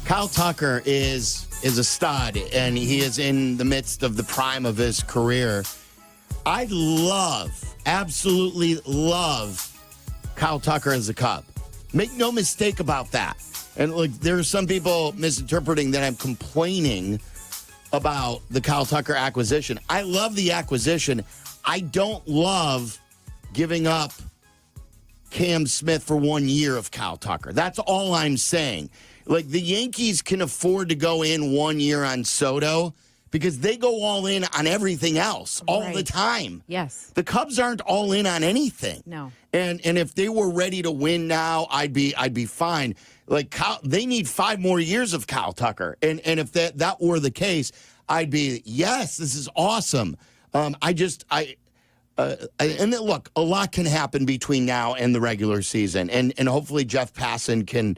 Kyle Tucker is a stud, and he is in the midst of the prime of his career. I absolutely love Kyle Tucker as a Cub. Make no mistake about that. And look, there are some people misinterpreting that I'm complaining about the Kyle Tucker acquisition. I love the acquisition. I don't love giving up Cam Smith for 1 year of Kyle Tucker. That's all I'm saying. Like, the Yankees can afford to go in 1 year on Soto because they go all in on everything else all the time. Yes. The Cubs aren't all in on anything. No. And if they were ready to win now, I'd be fine. Like, they need 5 more years of Kyle Tucker. And if that were the case, I'd be, yes, this is awesome. And then, look, a lot can happen between now and the regular season. And hopefully Jeff Passan can.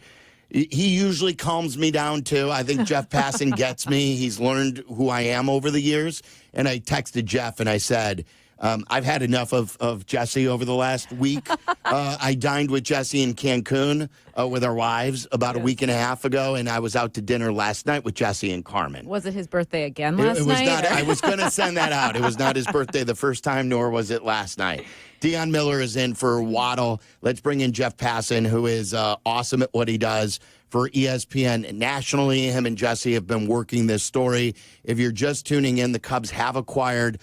He usually calms me down, too. I think Jeff Passan gets me. He's learned who I am over the years. And I texted Jeff and I said, I've had enough of Jesse over the last week. I dined with Jesse in Cancun with our wives about a week and a half ago, and I was out to dinner last night with Jesse and Carmen. Was it his birthday again last night? Not. I was going to send that out. It was not his birthday the first time, nor was it last night. Dionne Miller is in for Waddle. Let's bring in Jeff Passan, who is awesome at what he does for ESPN nationally. Him and Jesse have been working this story. If you're just tuning in, the Cubs have acquired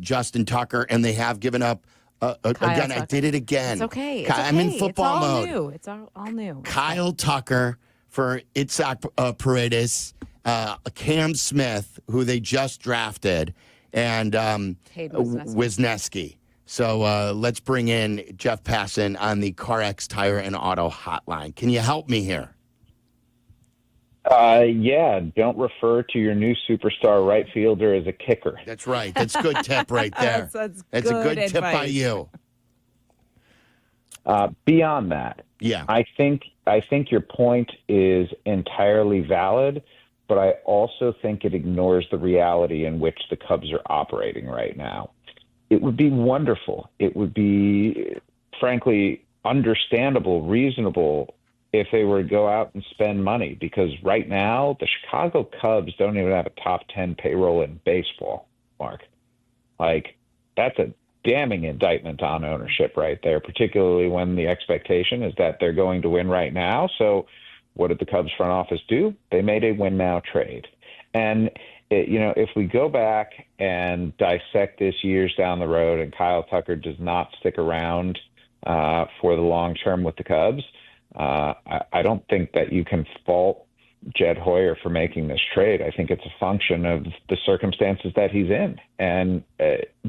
Justin Tucker, and they have given up. Again, Tucker. I did it again. It's okay. I'm in football mode. New. It's all new. Kyle Tucker for Itzhak Paredes, Cam Smith, who they just drafted, and Wisniewski. So let's bring in Jeff Passan on the CarX Tire and Auto Hotline. Can you help me here? Yeah, don't refer to your new superstar right fielder as a kicker. That's right. That's a good tip right there. That's a good advice. tip by you. Beyond that, yeah, I think your point is entirely valid, but I also think it ignores the reality in which the Cubs are operating right now. It would be wonderful. It would be, frankly, understandable, reasonable if they were to go out and spend money, because right now the Chicago Cubs don't even have a top 10 payroll in baseball, Mark. Like, that's a damning indictment on ownership right there, particularly when the expectation is that they're going to win right now. So what did the Cubs front office do? They made a win now trade. And if we go back and dissect this years down the road and Kyle Tucker does not stick around for the long term with the Cubs, I don't think that you can fault Jed Hoyer for making this trade. I think it's a function of the circumstances that he's in. And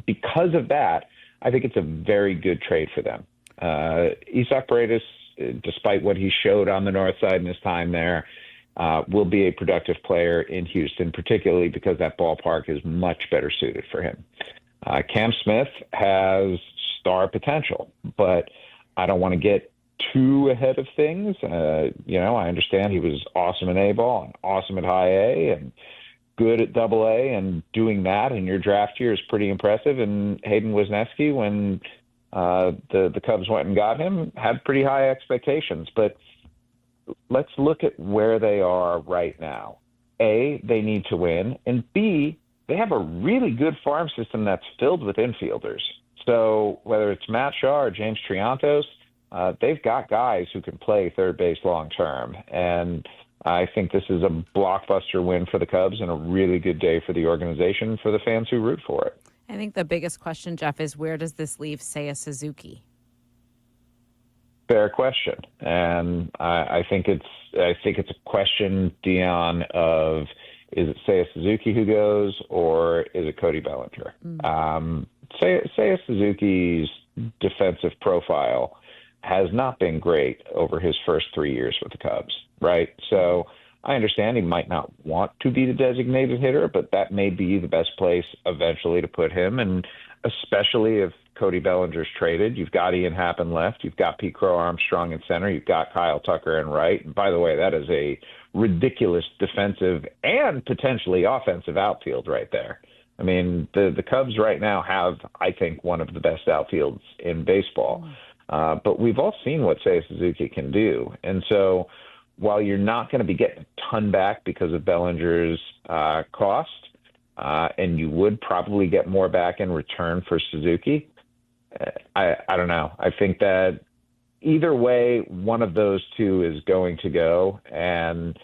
because of that, I think it's a very good trade for them. Itzhak Paredes, despite what he showed on the north side in his time there, will be a productive player in Houston, particularly because that ballpark is much better suited for him. Cam Smith has star potential, but I don't want to get too ahead of things. I understand he was awesome in A-ball and awesome at high A and good at double A, and doing that in your draft year is pretty impressive. And Hayden Wisniewski, when the Cubs went and got him, had pretty high expectations. But let's look at where they are right now. A, they need to win. And B, they have a really good farm system that's filled with infielders. So whether it's Matt Shaw or James Triantos, they've got guys who can play third base long term. And I think this is a blockbuster win for the Cubs and a really good day for the organization and for the fans who root for it. I think the biggest question, Jeff, is where does this leave Seiya Suzuki? Fair question. And I think it's a question, Dionne, of is it Seiya Suzuki who goes or is it Cody Bellinger? Seiya Suzuki's defensive profile has not been great over his first 3 years with the Cubs, right? So I understand he might not want to be the designated hitter, but that may be the best place eventually to put him. And especially if Cody Bellinger's traded, you've got Ian Happen left, you've got Pete Crow Armstrong in center, you've got Kyle Tucker in right. And by the way, that is a ridiculous defensive and potentially offensive outfield right there. I mean, the Cubs right now have, I think, one of the best outfields in baseball. But we've all seen what Seiya Suzuki can do. And so while you're not going to be getting a ton back because of Bellinger's cost, and you would probably get more back in return for Suzuki, I don't know. I think that either way, one of those two is going to go, and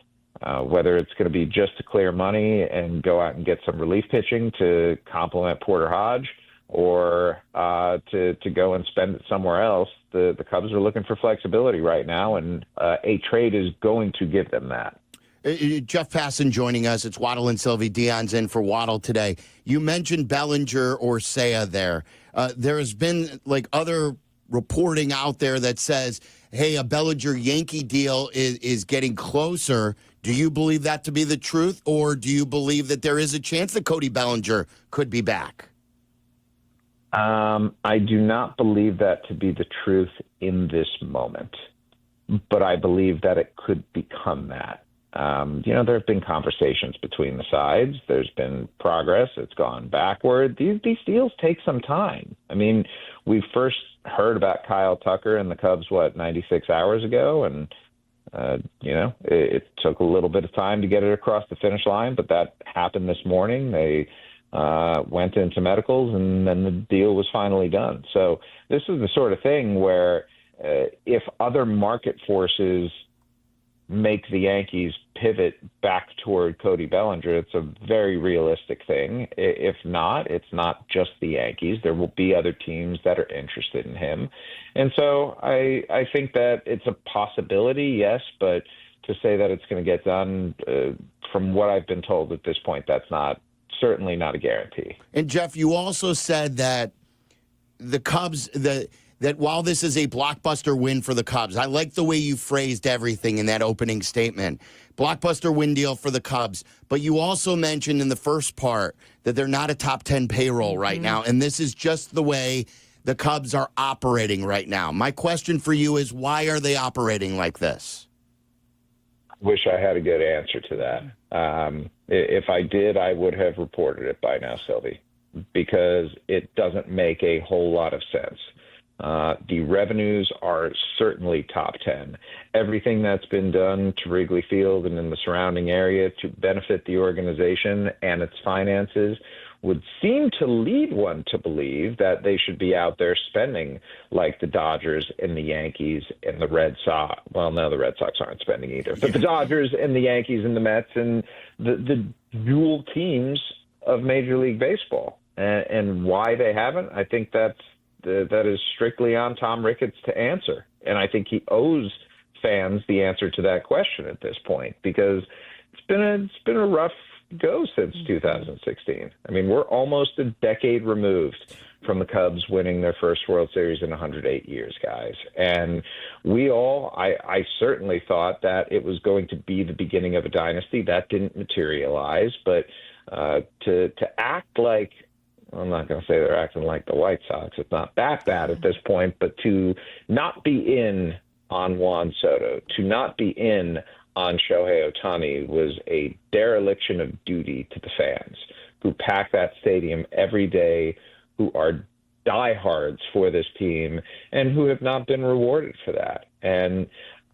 whether it's going to be just to clear money and go out and get some relief pitching to complement Porter Hodge, or to go and spend it somewhere else, the Cubs are looking for flexibility right now, and a trade is going to give them that. Jeff Passan joining us. It's Waddle and Silvy. Dionne's in for Waddle today. You mentioned Bellinger or Seiya there. There has been other reporting out there that says, hey, a Bellinger Yankee deal is getting closer. Do you believe that to be the truth, or do you believe that there is a chance that Cody Bellinger could be back? I do not believe that to be the truth in this moment, but I believe that it could become that. There have been conversations between the sides. There's been progress. It's gone backward. These deals take some time. I mean, we first heard about Kyle Tucker and the Cubs, 96 hours ago? And, it took a little bit of time to get it across the finish line, but that happened this morning. They went into medicals, and then the deal was finally done. So this is the sort of thing where if other market forces make the Yankees pivot back toward Cody Bellinger, it's a very realistic thing. If not, it's not just the Yankees. There will be other teams that are interested in him. And so I think that it's a possibility, yes, but to say that it's going to get done, from what I've been told at this point, that's certainly not a guarantee. And Jeff, you also said that the Cubs, that while this is a blockbuster win for the Cubs, I like the way you phrased everything in that opening statement. Blockbuster win deal for the Cubs. But you also mentioned in the first part that they're not a top 10 payroll right now. And this is just the way the Cubs are operating right now. My question for you is, why are they operating like this? Wish I had a good answer to that. If I did, I would have reported it by now, Silvy, because it doesn't make a whole lot of sense. The revenues are certainly top 10. Everything that's been done to Wrigley Field and in the surrounding area to benefit the organization and its finances would seem to lead one to believe that they should be out there spending like the Dodgers and the Yankees and the Red Sox. Well, no, the Red Sox aren't spending either. But the Dodgers and the Yankees and the Mets and the dual teams of Major League Baseball. And why they haven't, I think that is strictly on Tom Ricketts to answer. And I think he owes fans the answer to that question at this point, because it's been a rough go since 2016. I mean, we're almost a decade removed from the Cubs winning their first World Series in 108 years, guys. And I certainly thought that it was going to be the beginning of a dynasty. That didn't materialize. But to act like, I'm not going to say they're acting like the White Sox. It's not that bad at this point, but to not be in on Juan Soto, to not be in on Shohei Ohtani was a dereliction of duty to the fans who pack that stadium every day, who are diehards for this team, and who have not been rewarded for that. And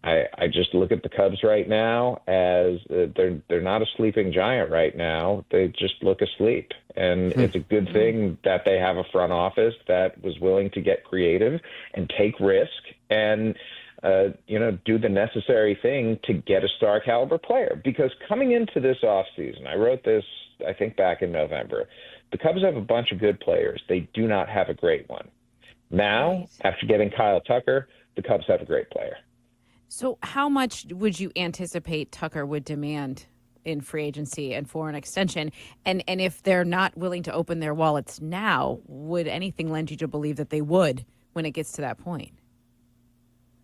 I just look at the Cubs right now as they're not a sleeping giant right now. They just look asleep. And it's a good thing that they have a front office that was willing to get creative and take risk and do the necessary thing to get a star caliber player. Because coming into this offseason, I wrote this, I think, back in November, the Cubs have a bunch of good players. They do not have a great one. Now, after getting Kyle Tucker, the Cubs have a great player. So how much would you anticipate Tucker would demand in free agency and for an extension? And if they're not willing to open their wallets now, would anything lend you to believe that they would when it gets to that point?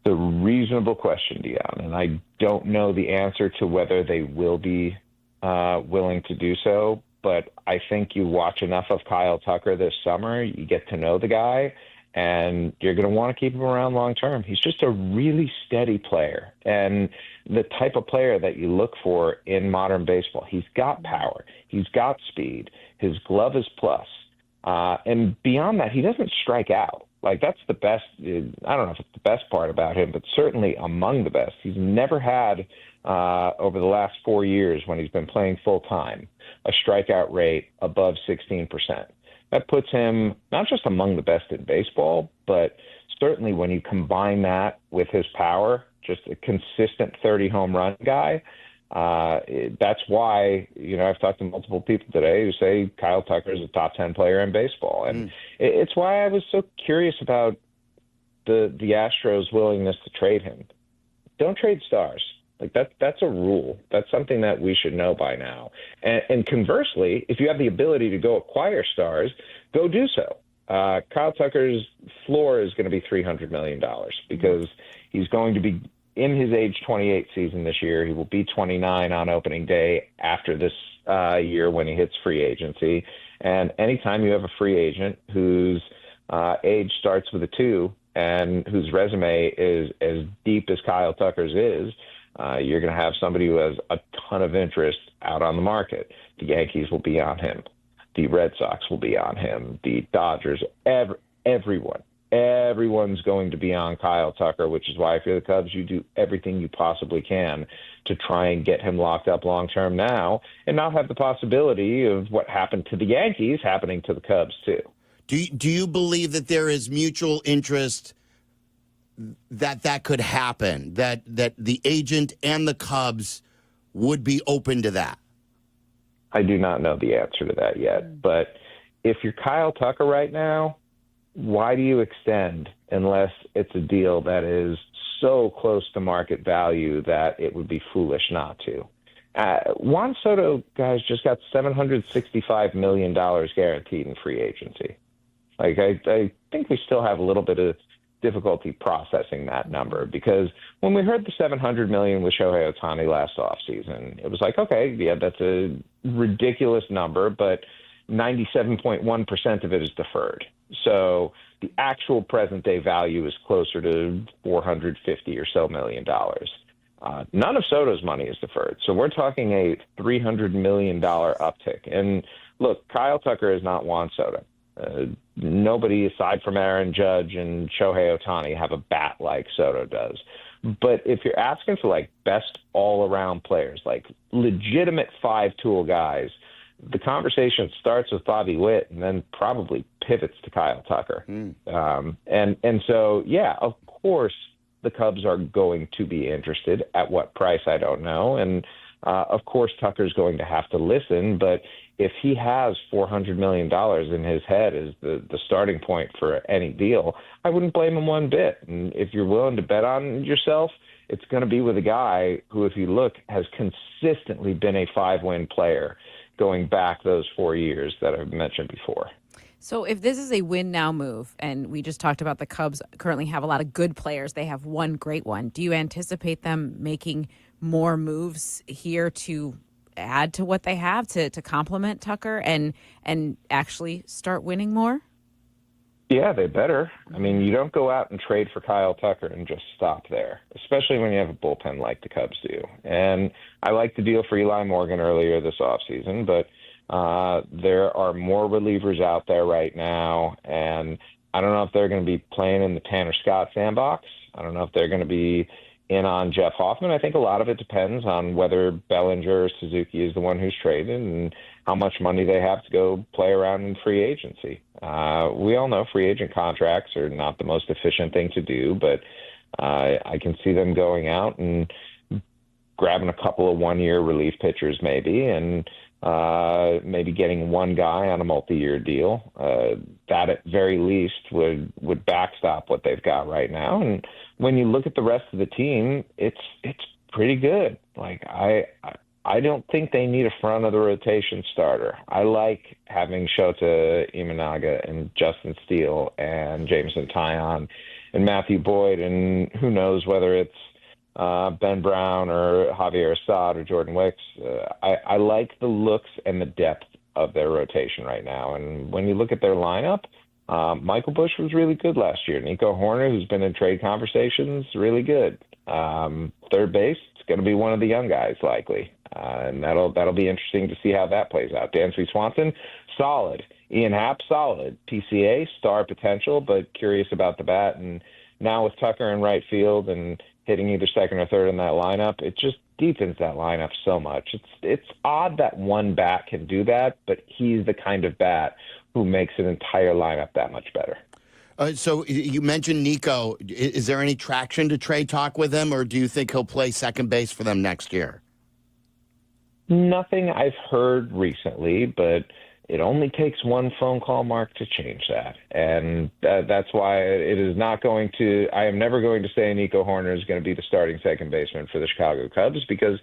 It's a reasonable question, Dionne, and I don't know the answer to whether they will be willing to do so, but I think you watch enough of Kyle Tucker this summer, you get to know the guy, and you're going to want to keep him around long term. He's just a really steady player, and the type of player that you look for in modern baseball. He's got power. He's got speed. His glove is plus. And beyond that, he doesn't strike out. Like, that's the best. I don't know if it's the best part about him, but certainly among the best. He's never had over the last 4 years when he's been playing full-time, a strikeout rate above 16%. That puts him not just among the best in baseball, but certainly when you combine that with his power, just a consistent 30 home run guy, that's why, I've talked to multiple people today who say Kyle Tucker is a top 10 player in baseball. And it's why I was so curious about the Astros' willingness to trade him. Don't trade stars. Like that's a rule. That's something that we should know by now. And conversely, if you have the ability to go acquire stars, go do so. Kyle Tucker's floor is going to be $300 million because he's going to be in his age 28 season this year. He will be 29 on opening day after this year when he hits free agency. And anytime you have a free agent whose age starts with a 2 and whose resume is as deep as Kyle Tucker's is, you're going to have somebody who has a ton of interest out on the market. The Yankees will be on him. The Red Sox will be on him. The Dodgers, everyone's going to be on Kyle Tucker, which is why if you're the Cubs, you do everything you possibly can to try and get him locked up long-term now and not have the possibility of what happened to the Yankees happening to the Cubs too. Do you believe that there is mutual interest that could happen, that the agent and the Cubs would be open to that? I do not know the answer to that yet, but if you're Kyle Tucker right now, why do you extend unless it's a deal that is so close to market value that it would be foolish not to? Juan Soto, guys, just got $765 million guaranteed in free agency. Like, I think we still have a little bit of difficulty processing that number because when we heard the $700 million with Shohei Ohtani last offseason, it was like, okay, yeah, that's a ridiculous number, but 97.1% of it is deferred. So the actual present day value is closer to $450 or so million. None of Soto's money is deferred. So we're talking a $300 million uptick. And look, Kyle Tucker is not Juan Soto. Nobody aside from Aaron Judge and Shohei Ohtani have a bat like Soto does. But if you're asking for like best all-around players, like legitimate five-tool guys, the conversation starts with Bobby Witt and then probably pivots to Kyle Tucker. And so, yeah, of course the Cubs are going to be interested. At what price, I don't know. And of course Tucker's going to have to listen, but if he has $400 million in his head as the starting point for any deal, I wouldn't blame him one bit. And if you're willing to bet on yourself, it's going to be with a guy who, if you look, has consistently been a 5-win player going back those 4 years that I've mentioned before. So if this is a win now move, and we just talked about the Cubs currently have a lot of good players, they have one great one. Do you anticipate them making more moves here to add to what they have to complement Tucker and actually start winning more? Yeah, they better. I mean, you don't go out and trade for Kyle Tucker and just stop there, especially when you have a bullpen like the Cubs do. And I like the deal for Eli Morgan earlier this offseason, but there are more relievers out there right now, and I don't know if they're going to be playing in the Tanner Scott sandbox. I don't know if they're going to be in on Jeff Hoffman. I think a lot of it depends on whether Bellinger or Suzuki is the one who's traded and how much money they have to go play around in free agency. We all know free agent contracts are not the most efficient thing to do, but I can see them going out and grabbing a couple of one-year relief pitchers maybe, and maybe getting one guy on a multi-year deal. That at very least would backstop what they've got right now. And when you look at the rest of the team, it's pretty good. Like I don't think they need a front of the rotation starter. I like having Shota Imanaga and Justin Steele and Jameson Taillon and Matthew Boyd, and who knows whether it's Ben Brown or Javier Assad or Jordan Wicks. I like the looks and the depth of their rotation right now. And when you look at their lineup, Michael Busch was really good last year. Nico Horner, who's been in trade conversations, really good. Third base, it's going to be one of the young guys likely. And that'll be interesting to see how that plays out. Dansby Swanson, solid. Ian Happ, solid. PCA, star potential, but curious about the bat. And now with Tucker in right field and hitting either second or third in that lineup, it just deepens that lineup so much. It's odd that one bat can do that, but he's the kind of bat who makes an entire lineup that much better. So you mentioned Nico. Is there any traction to trade talk with him, or do you think he'll play second base for them next year? Nothing I've heard recently, but it only takes one phone call, Mark, to change that. And that's why it is not going to – I am never going to say Nico Horner is going to be the starting second baseman for the Chicago Cubs, because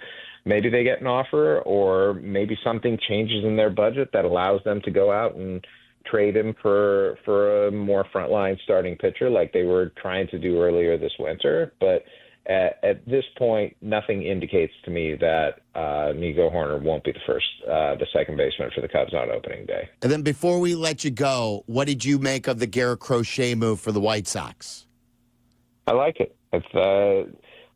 maybe they get an offer, or maybe something changes in their budget that allows them to go out and trade him for a more frontline starting pitcher like they were trying to do earlier this winter. But at this point, nothing indicates to me that Nico Horner won't be the second baseman for the Cubs on opening day. And then before we let you go, what did you make of the Garrett Crochet move for the White Sox? I like it.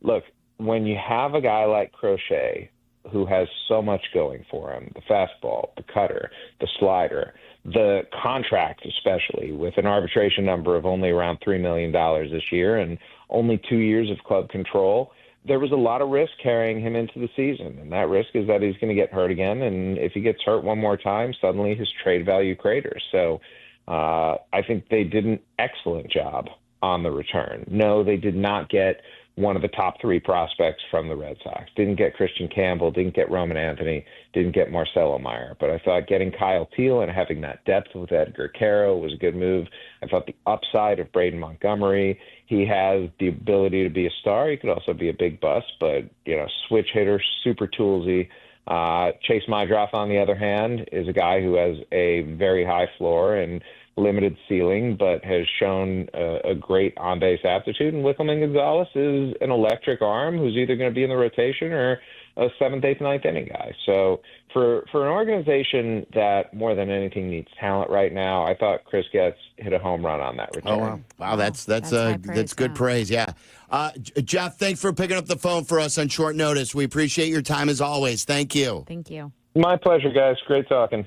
Look, when you have a guy like Crochet who has so much going for him, the fastball, the cutter, the slider, the contract especially, with an arbitration number of only around $3 million this year and only 2 years of club control, there was a lot of risk carrying him into the season. And that risk is that he's going to get hurt again. And if he gets hurt one more time, suddenly his trade value craters. So I think they did an excellent job on the return. No, they did not get one of the top three prospects from the Red Sox. Didn't get Christian Campbell, didn't get Roman Anthony, didn't get Marcelo Meyer. But I thought getting Kyle Teal and having that depth with Edgar Caro was a good move. I thought the upside of Braden Montgomery, he has the ability to be a star. He could also be a big bust, but, switch hitter, super toolsy. Chase Mydroff, on the other hand, is a guy who has a very high floor and limited ceiling, but has shown a great on-base aptitude. And Wickelman Gonzalez is an electric arm who's either going to be in the rotation or a 7th, 8th, 9th inning guy. So for an organization that more than anything needs talent right now, I thought Chris Getz hit a home run on that return. Oh, wow. That's good praise. Yeah. Jeff, thanks for picking up the phone for us on short notice. We appreciate your time as always. Thank you. Thank you. My pleasure, guys. Great talking.